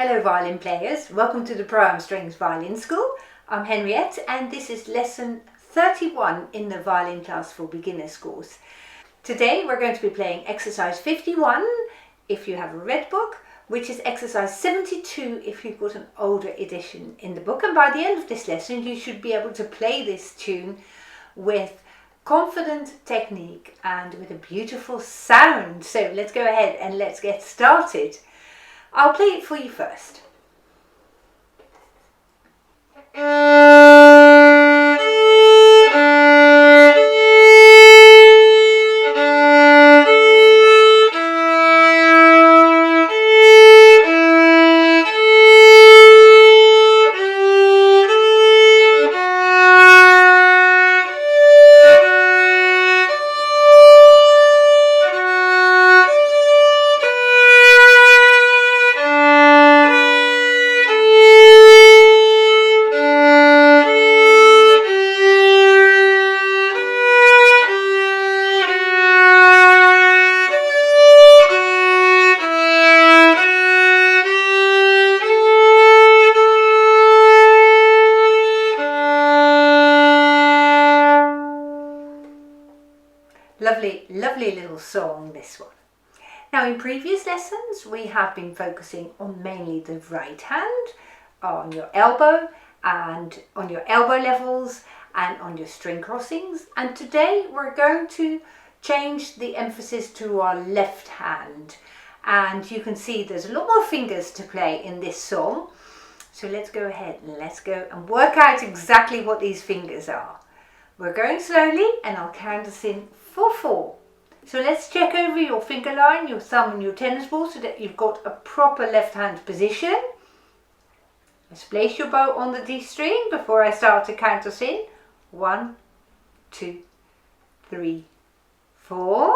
Hello violin players, welcome to the Pro Strings Violin School. I'm Henriette and this is lesson 31 in the violin class for beginners course. Today we're going to be playing exercise 51 if you have a red book, which is exercise 72 if you've got an older edition in the book, and by the end of this lesson you should be able to play this tune with confident technique and with a beautiful sound. So let's go ahead and let's get started. I'll play it for you first. Lovely little song, this one. Now in previous lessons we have been focusing on mainly the right hand, on your elbow and on your elbow levels and on your string crossings, and today we're going to change the emphasis to our left hand, and you can see there's a lot more fingers to play in this song, so let's go ahead and let's go and work out exactly what these fingers are. We're going slowly and I'll count us in for 4. So let's check over your finger line, your thumb and your tennis ball so that you've got a proper left hand position. Let's place your bow on the D string before I start to count us in. 1, 2, 3, 4.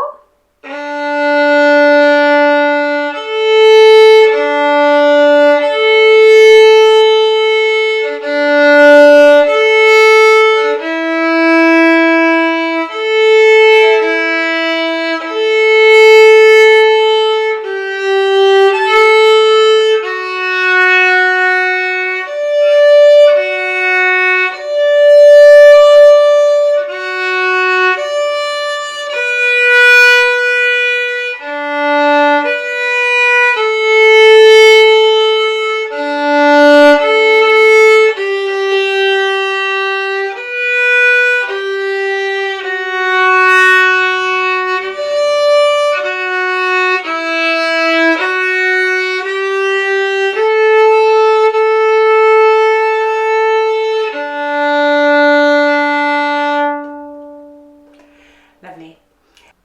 Lovely.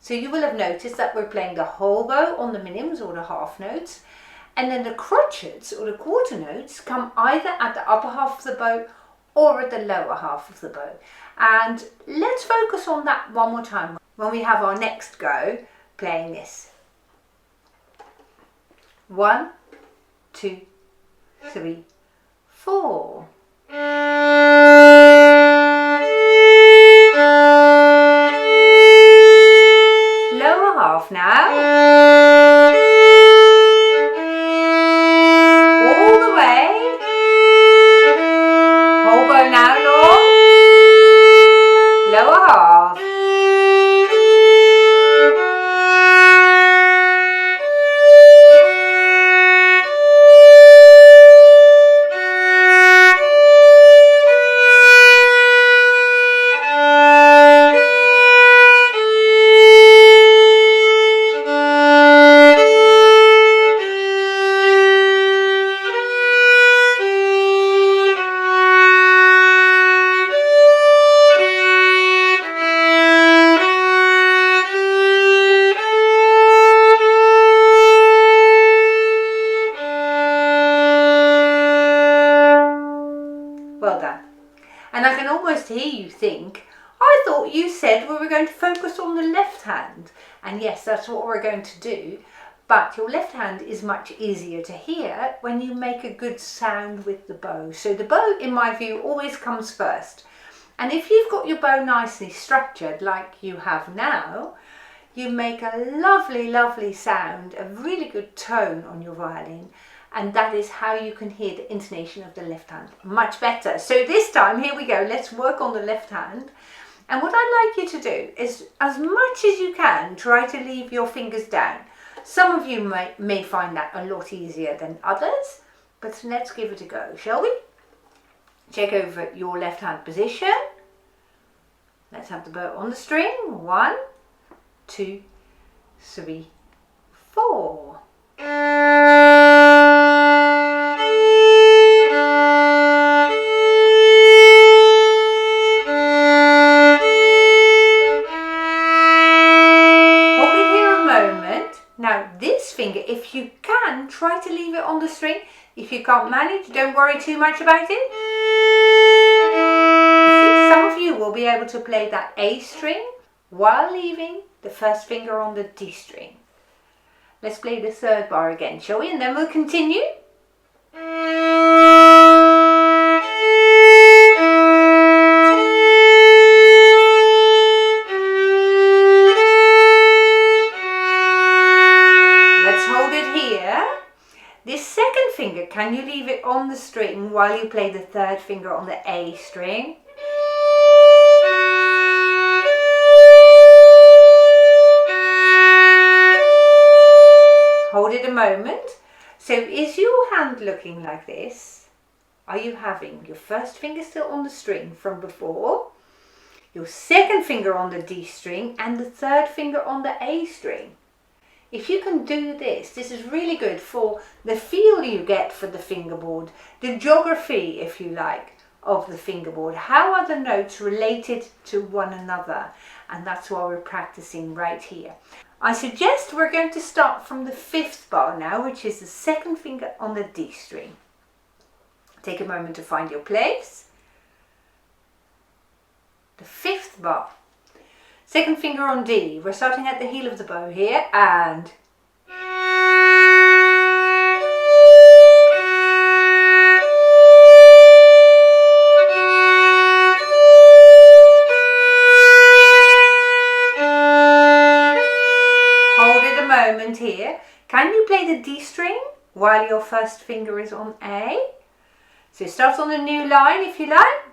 So you will have noticed that we're playing the whole bow on the minims or the half notes, and then the crotchets or the quarter notes come either at the upper half of the bow or at the lower half of the bow. And let's focus on that one more time when we have our next go playing this. 1, 2, 3, 4. Now, all the way, whole bow now long, lower half. Well done. And I can almost hear you think, I thought you said we were going to focus on the left hand. And yes, that's what we're going to do. But your left hand is much easier to hear when you make a good sound with the bow. So the bow, in my view, always comes first. And if you've got your bow nicely structured like you have now, you make a lovely, lovely sound, a really good tone on your violin. and that is how you can hear the intonation of the left hand much better. So this time, here we go, let's work on the left hand. And what I'd like you to do is, as much as you can, try to leave your fingers down. Some of you may find that a lot easier than others, but let's give it a go, shall we? Check over your left hand position. Let's have the bow on the string. 1, 2, 3, 4. Now this finger, if you can, try to leave it on the string. If you can't manage, don't worry too much about it. See, some of you will be able to play that A string while leaving the first finger on the D string. Let's play the third bar again, shall we? And then we'll continue. This second finger, can you leave it on the string while you play the third finger on the A string? Hold it a moment. So is your hand looking like this? Are you having your first finger still on the string from before, your second finger on the D string, and the third finger on the A string? If you can do this, this is really good for the feel you get for the fingerboard, the geography, if you like, of the fingerboard. How are the notes related to one another? And that's why we're practicing right here. I suggest we're going to start from the 5th bar now, which is the second finger on the D string. Take a moment to find your place. The 5th bar. Second finger on D. We're starting at the heel of the bow here, and hold it a moment here. Can you play the D string while your first finger is on A? So start on a new line if you like.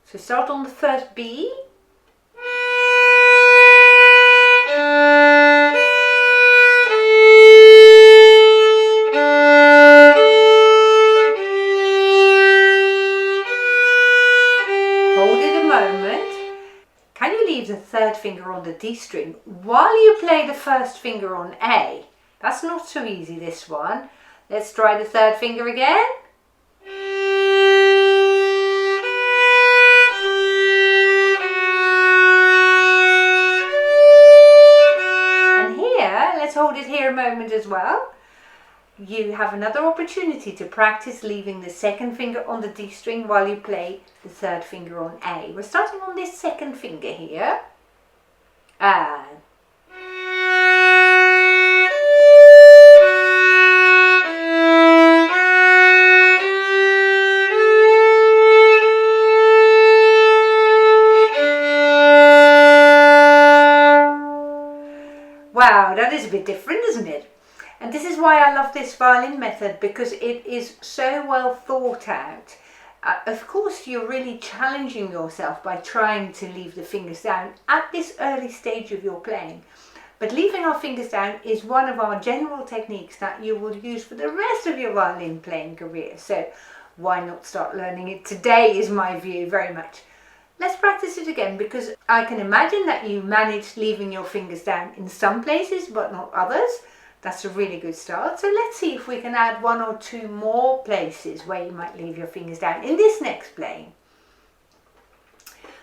So start on the first B. Hold it a moment. Can you leave the third finger on the D string while you play the first finger on A? That's not so easy, this one. Let's try the third finger again. Hold it here a moment as well. You have another opportunity to practice leaving the second finger on the D string while you play the third finger on A. We're starting on this second finger here. And wow, that is a bit different, isn't it? And this is why I love this violin method, because it is so well thought out. Of course, you're really challenging yourself by trying to leave the fingers down at this early stage of your playing. But leaving our fingers down is one of our general techniques that you will use for the rest of your violin playing career. So why not start learning it today, is my view very much. Let's practice it again, because I can imagine that you managed leaving your fingers down in some places but not others. That's a really good start. So let's see if we can add 1 or 2 more places where you might leave your fingers down in this next playing.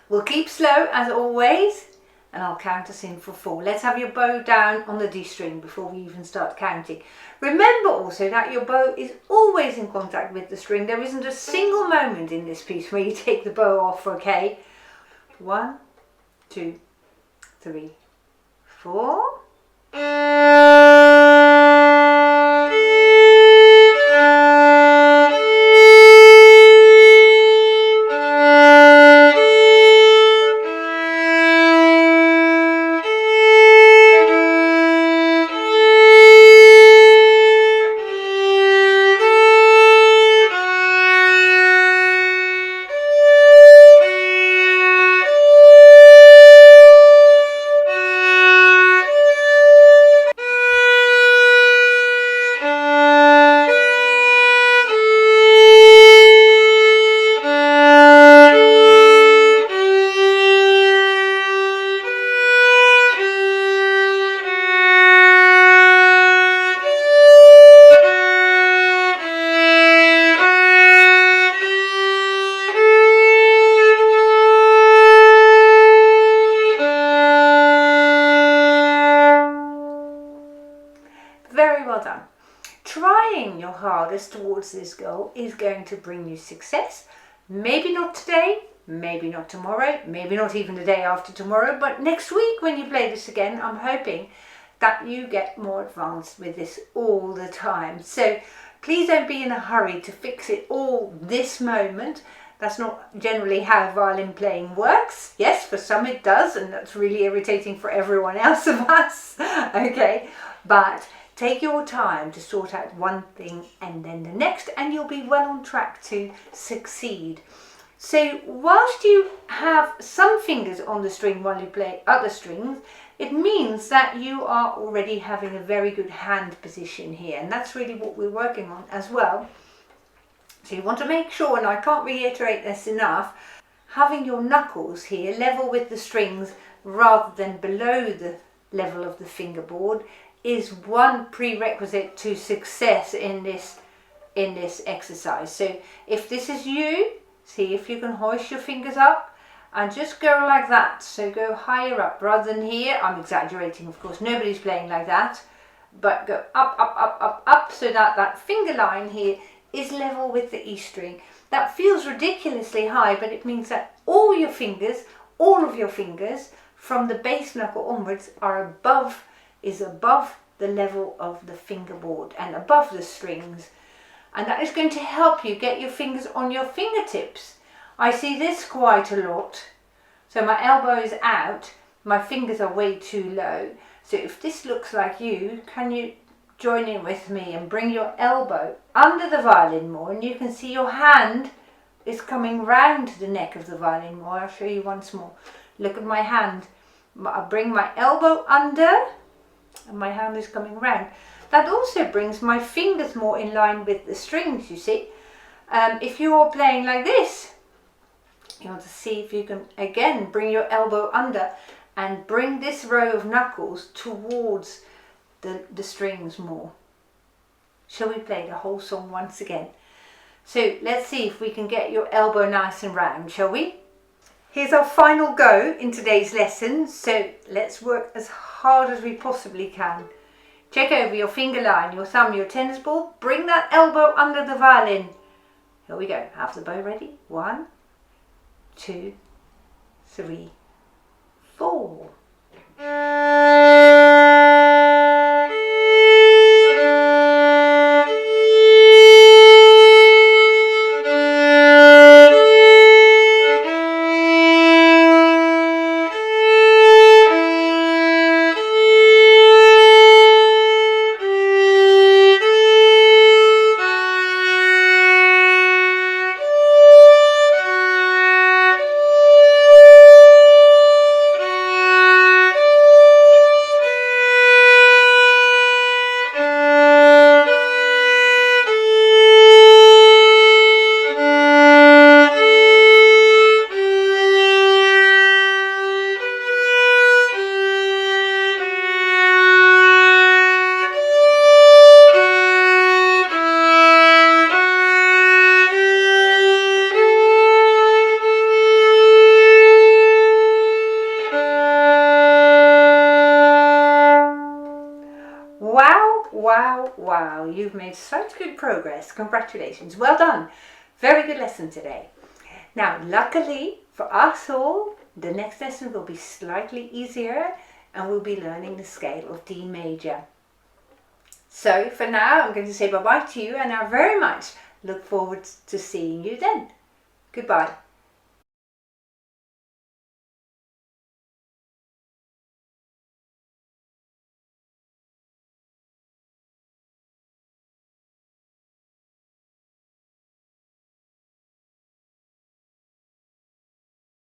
We'll keep slow as always, and I'll count us in for 4. Let's have your bow down on the D string before we even start counting. Remember also that your bow is always in contact with the string. There isn't a single moment in this piece where you take the bow off, okay? 1, 2, 3, 4. trying your hardest towards this goal is going to bring you success. Maybe not today, maybe not tomorrow, maybe not even the day after tomorrow, but next week when you play this again, I'm hoping that you get more advanced with this all the time. So please don't be in a hurry to fix it all this moment. That's not generally how violin playing works. Yes, for some it does, and that's really irritating for everyone else of us. Okay, but take your time to sort out one thing and then the next, and you'll be well on track to succeed. So whilst you have some fingers on the string while you play other strings, it means that you are already having a very good hand position here, and that's really what we're working on as well. So you want to make sure, and I can't reiterate this enough, having your knuckles here level with the strings rather than below the level of the fingerboard is one prerequisite to success in this exercise. So if this is you, see if you can hoist your fingers up and just go like that. So go higher up rather than here. I'm exaggerating, of course, nobody's playing like that, but go up, up, up, up, up, so that that finger line here is level with the E string. That feels ridiculously high, but it means that all of your fingers from the base knuckle onwards are above the level of the fingerboard and above the strings. And that is going to help you get your fingers on your fingertips. I see this quite a lot. So my elbow is out, my fingers are way too low. So if this looks like you, can you join in with me and bring your elbow under the violin more, and you can see your hand is coming round the neck of the violin more. I'll show you once more. Look at my hand. I bring my elbow under and my hand is coming round. That also brings my fingers more in line with the strings, you see. If you're playing like this, you want to see if you can again bring your elbow under and bring this row of knuckles towards the strings more. Shall we play the whole song once again? So let's see if we can get your elbow nice and round, shall we? Here's our final go in today's lesson, so let's work as hard as we possibly can. Check over your finger line, your thumb, your tennis ball, bring that elbow under the violin. Here we go, have the bow ready. 1, 2, 3, 4. Wow, you've made such good progress. Congratulations, well done. Very good lesson today. Now, luckily for us all, the next lesson will be slightly easier and we'll be learning the scale of D major. So for now, I'm going to say bye-bye to you, and I very much look forward to seeing you then. Goodbye.